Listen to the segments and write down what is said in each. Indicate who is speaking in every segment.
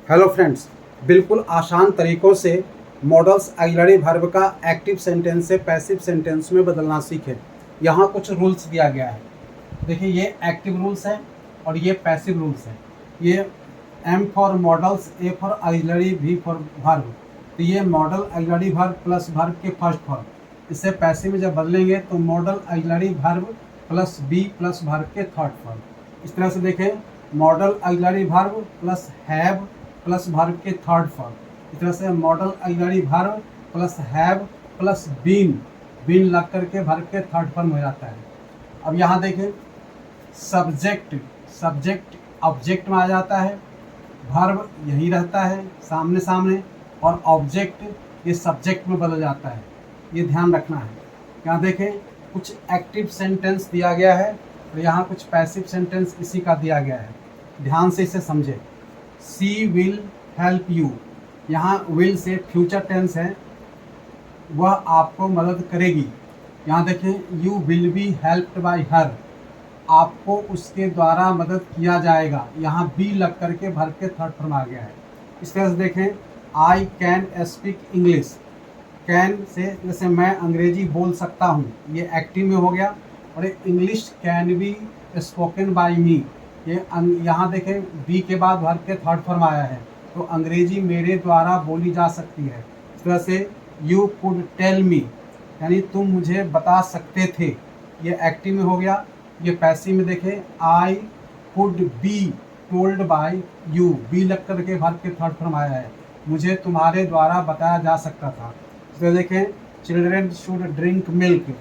Speaker 1: Hello friends, बिल्कुल आसान तरीक़ों से मॉडल्स ऑक्सिलरी वर्ब का एक्टिव सेंटेंस से पैसिव सेंटेंस में बदलना सीखें। यहाँ कुछ रूल्स दिया गया है। देखिए, ये एक्टिव रूल्स है और ये पैसिव रूल्स है। ये M for modals, A for auxiliary, V for verb. तो ये modal auxiliary verb plus verb के फर्स्ट फॉर्म। इससे पैसिव में जब बदलेंगे तो modal auxiliary verb plus B plus verb के थर्ड फॉर्म। इस तरह से देखें, modal auxiliary verb plus have plus verb के थर्ड फॉर्म। इस तरह से modal auxiliary verb plus have plus been लग करके वर्ब के थर्ड फॉर्म हो जाता है। अब यहाँ देखें, सब्जेक्ट ऑब्जेक्ट में आ जाता है, वर्ब यही रहता है सामने सामने, और ऑब्जेक्ट ये सब्जेक्ट में बदल जाता है। ये ध्यान रखना है। यहाँ देखें, कुछ एक्टिव सेंटेंस दिया गया है और यहाँ कुछ पैसिव सेंटेंस इसी का दिया गया है। ध्यान से इसे समझें। सी विल हेल्प यू, यहाँ विल से फ्यूचर टेंस है, वह आपको मदद करेगी। यहाँ देखें, you will be helped bye हर, आपको उसके द्वारा मदद किया जाएगा। यहाँ बी लग करके वर्ब के थर्ड फॉर्म आ गया है। इस तरह से देखें, I can speak English, can say जैसे मैं अंग्रेजी बोल सकता हूँ, ये एक्टिव में हो गया। और English can be spoken by me, ये यहाँ देखें बी के बाद वर्ब के थर्ड फॉर्म आया है, तो अंग्रेजी मेरे द्वारा बोली जा सकती है। इस तरह से यू कुड टेल मी, यानी तुम मुझे बता सकते थे, ये एक्टिव में हो गया। ये पैसिव में देखें, I could be told by you, be लग करके वर्ब के थर्ड फॉर्म आया है, मुझे तुम्हारे द्वारा बताया जा सकता था। इस तरह देखें, चिल्ड्रेन शुड ड्रिंक मिल्क,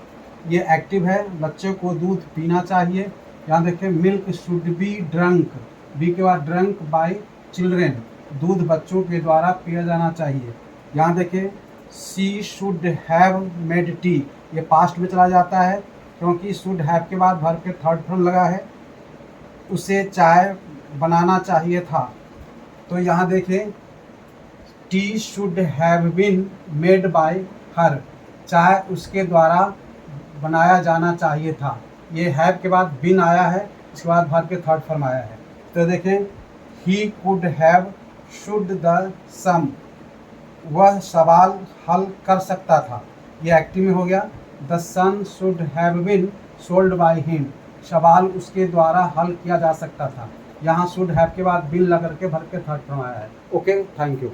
Speaker 1: ये एक्टिव है, बच्चों को दूध पीना चाहिए। यहाँ देखें, milk should be drunk, be के बाद ड्रंक बाय चिल्ड्रेन, दूध बच्चों के द्वारा पिया जाना चाहिए। यहाँ देखें, she should have made tea, ये पास्ट में चला जाता है क्योंकि शुड हैव के बाद वर्ब के थर्ड फॉर्म लगा है। उसे चाय बनाना चाहिए था, तो यहाँ देखें, tea should have been made by her, चाय उसके द्वारा बनाया जाना चाहिए था। ये हैव के बाद बिन आया है, इसके बाद वर्ब के थर्ड फॉर्म आया है। तो देखें, he could have should the sum, वह सवाल हल कर सकता था, ये एक्टिव में हो गया। The son should have been sold by him, सवाल उसके द्वारा हल किया जा सकता था। यहाँ शुड हैव के बाद बिन लग करके वर्ब के थर्ड फॉर्म आया है। Okay, thank you.